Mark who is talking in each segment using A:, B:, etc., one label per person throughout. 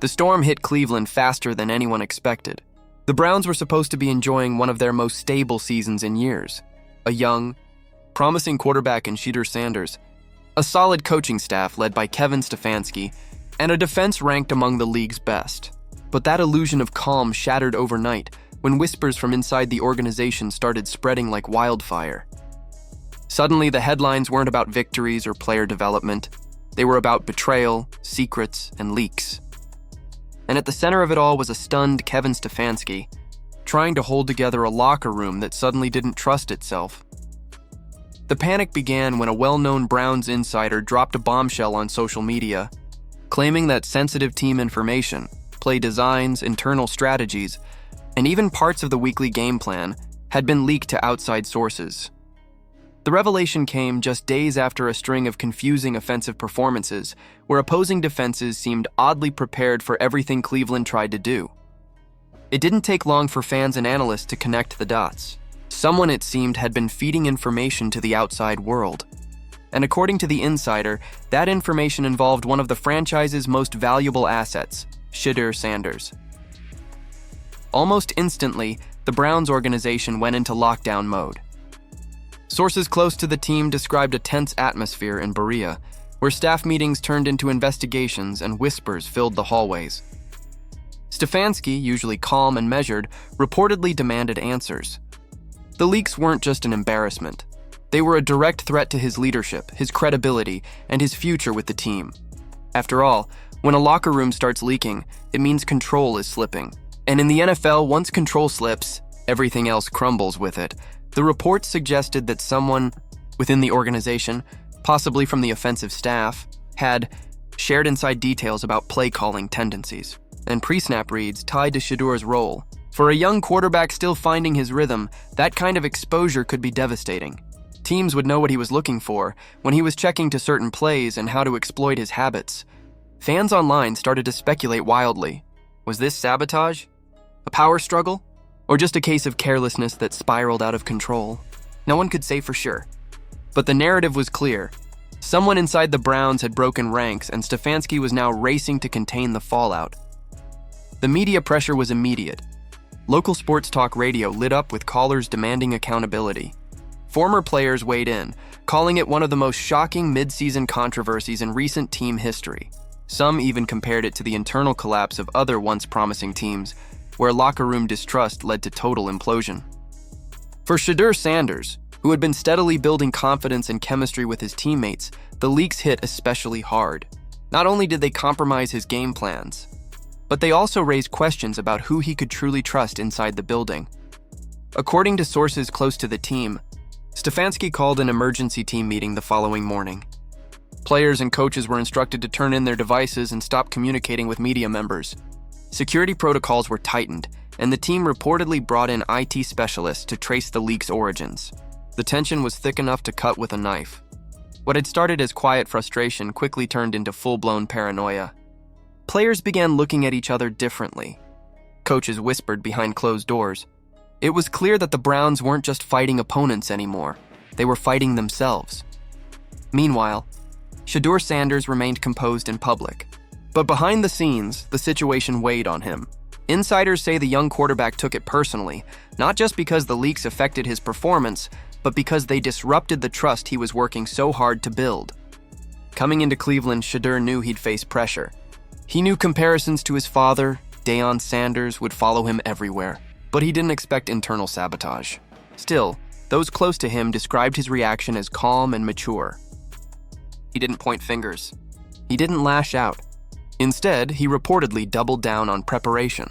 A: The storm hit Cleveland faster than anyone expected. The Browns were supposed to be enjoying one of their most stable seasons in years. A young, promising quarterback in Shedeur Sanders, a solid coaching staff led by Kevin Stefanski, and a defense ranked among the league's best. But that illusion of calm shattered overnight when whispers from inside the organization started spreading like wildfire. Suddenly, the headlines weren't about victories or player development. They were about betrayal, secrets, and leaks. And at the center of it all was a stunned Kevin Stefanski, trying to hold together a locker room that suddenly didn't trust itself. The panic began when a well-known Browns insider dropped a bombshell on social media, claiming that sensitive team information, play designs, internal strategies, and even parts of the weekly game plan had been leaked to outside sources. The revelation came just days after a string of confusing offensive performances where opposing defenses seemed oddly prepared for everything Cleveland tried to do. It didn't take long for fans and analysts to connect the dots. Someone, it seemed, had been feeding information to the outside world. And according to the insider, that information involved one of the franchise's most valuable assets, Shedeur Sanders. Almost instantly, the Browns organization went into lockdown mode. Sources close to the team described a tense atmosphere in Berea, where staff meetings turned into investigations and whispers filled the hallways. Stefanski, usually calm and measured, reportedly demanded answers. The leaks weren't just an embarrassment. They were a direct threat to his leadership, his credibility, and his future with the team. After all, when a locker room starts leaking, it means control is slipping. And in the NFL, once control slips, everything else crumbles with it. The reports suggested that someone within the organization, possibly from the offensive staff, had shared inside details about play-calling tendencies and pre-snap reads tied to Shedeur's role. For a young quarterback still finding his rhythm, that kind of exposure could be devastating. Teams would know what he was looking for when he was checking to certain plays and how to exploit his habits. Fans online started to speculate wildly. Was this sabotage? A power struggle? Or just a case of carelessness that spiraled out of control? No one could say for sure. But the narrative was clear. Someone inside the Browns had broken ranks, and Stefanski was now racing to contain the fallout. The media pressure was immediate. Local sports talk radio lit up with callers demanding accountability. Former players weighed in, calling it one of the most shocking mid-season controversies in recent team history. Some even compared it to the internal collapse of other once promising teams, where locker room distrust led to total implosion. For Shedeur Sanders, who had been steadily building confidence and chemistry with his teammates, the leaks hit especially hard. Not only did they compromise his game plans, but they also raised questions about who he could truly trust inside the building. According to sources close to the team, Stefanski called an emergency team meeting the following morning. Players and coaches were instructed to turn in their devices and stop communicating with media members. Security protocols were tightened, and the team reportedly brought in IT specialists to trace the leak's origins. The tension was thick enough to cut with a knife. What had started as quiet frustration quickly turned into full-blown paranoia. Players began looking at each other differently. Coaches whispered behind closed doors. It was clear that the Browns weren't just fighting opponents anymore. They were fighting themselves. Meanwhile, Shedeur Sanders remained composed in public. But behind the scenes, the situation weighed on him. Insiders say the young quarterback took it personally, not just because the leaks affected his performance, but because they disrupted the trust he was working so hard to build. Coming into Cleveland, Shedeur knew he'd face pressure. He knew comparisons to his father, Deion Sanders, would follow him everywhere, but he didn't expect internal sabotage. Still, those close to him described his reaction as calm and mature. He didn't point fingers. He didn't lash out. Instead, he reportedly doubled down on preparation,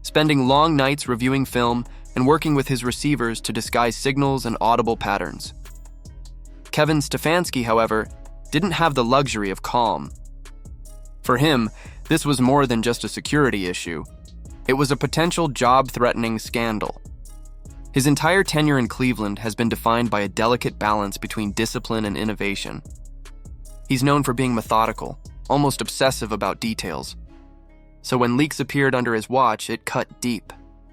A: spending long nights reviewing film and working with his receivers to disguise signals and audible patterns. Kevin Stefanski, however, didn't have the luxury of calm. For him, this was more than just a security issue. It was a potential job-threatening scandal. His entire tenure in Cleveland has been defined by a delicate balance between discipline and innovation. He's known for being methodical, almost obsessive about details. So when leaks appeared under his watch, it cut deep.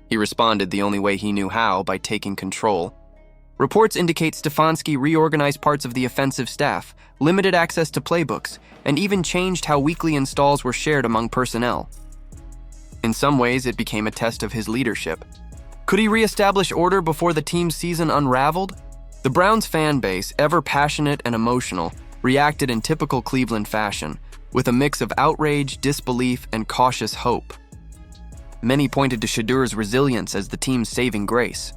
A: He responded the only way he knew how, by taking control. Reports indicate Stefanski reorganized parts of the offensive staff, limited access to playbooks, and even changed how weekly installs were shared among personnel. In some ways, it became a test of his leadership. Could he reestablish order before the team's season unraveled? The Browns' fan base, ever passionate and emotional, reacted in typical Cleveland fashion, with a mix of outrage, disbelief, and cautious hope. Many pointed to Shedeur's resilience as the team's saving grace.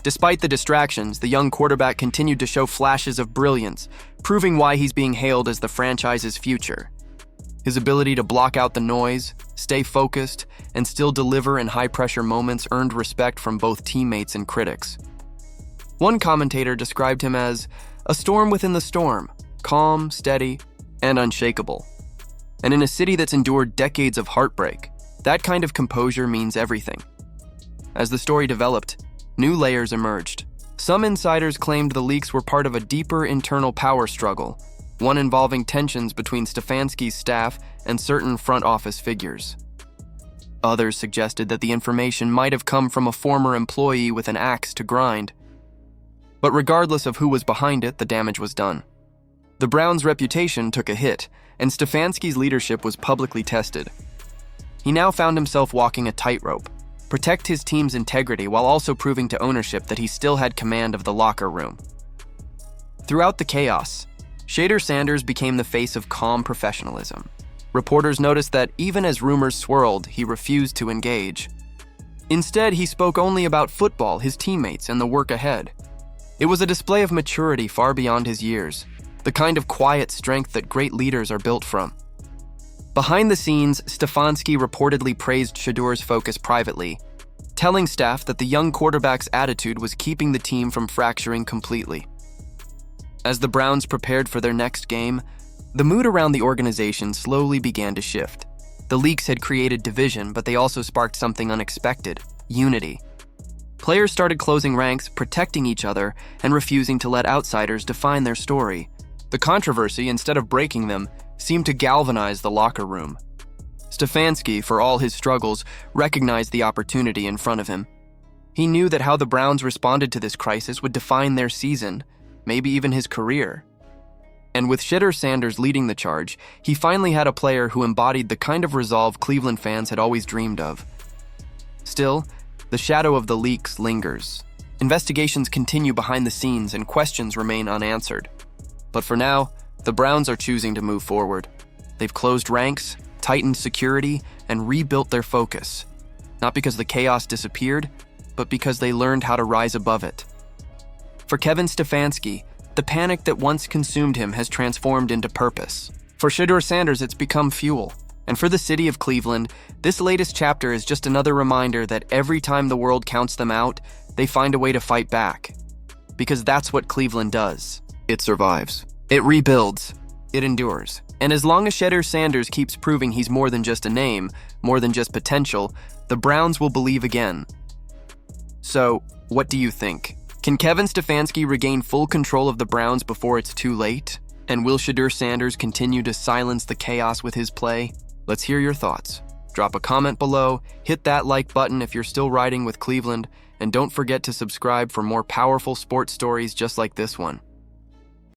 A: Despite the distractions, the young quarterback continued to show flashes of brilliance, proving why he's being hailed as the franchise's future. His ability to block out the noise, stay focused, and still deliver in high-pressure moments earned respect from both teammates and critics. One commentator described him as a storm within the storm, calm, steady, and unshakable. And in a city that's endured decades of heartbreak, that kind of composure means everything. As the story developed, new layers emerged. Some insiders claimed the leaks were part of a deeper internal power struggle, one involving tensions between Stefanski's staff and certain front office figures. Others suggested that the information might have come from a former employee with an axe to grind. But regardless of who was behind it, the damage was done. The Browns' reputation took a hit, and Stefanski's leadership was publicly tested. He now found himself walking a tightrope, protect his team's integrity while also proving to ownership that he still had command of the locker room. Throughout the chaos, Shedeur Sanders became the face of calm professionalism. Reporters noticed that even as rumors swirled, he refused to engage. Instead, he spoke only about football, his teammates, and the work ahead. It was a display of maturity far beyond his years, the kind of quiet strength that great leaders are built from. Behind the scenes, Stefanski reportedly praised Shedeur's focus privately, telling staff that the young quarterback's attitude was keeping the team from fracturing completely. As the Browns prepared for their next game, the mood around the organization slowly began to shift. The leaks had created division, but they also sparked something unexpected: unity. Players started closing ranks, protecting each other, and refusing to let outsiders define their story. The controversy, instead of breaking them, seemed to galvanize the locker room. Stefanski, for all his struggles, recognized the opportunity in front of him. He knew that how the Browns responded to this crisis would define their season, maybe even his career. And with Shedeur Sanders leading the charge, he finally had a player who embodied the kind of resolve Cleveland fans had always dreamed of. Still, the shadow of the leaks lingers. Investigations continue behind the scenes and questions remain unanswered. But for now, the Browns are choosing to move forward. They've closed ranks, tightened security, and rebuilt their focus. Not because the chaos disappeared, but because they learned how to rise above it. For Kevin Stefanski, the panic that once consumed him has transformed into purpose. For Shedeur Sanders, it's become fuel. And for the city of Cleveland, this latest chapter is just another reminder that every time the world counts them out, they find a way to fight back. Because that's what Cleveland does. It survives. It rebuilds. It endures. And as long as Shedeur Sanders keeps proving he's more than just a name, more than just potential, the Browns will believe again. So, what do you think? Can Kevin Stefanski regain full control of the Browns before it's too late? And will Shedeur Sanders continue to silence the chaos with his play? Let's hear your thoughts. Drop a comment below, hit that like button if you're still riding with Cleveland, and don't forget to subscribe for more powerful sports stories just like this one.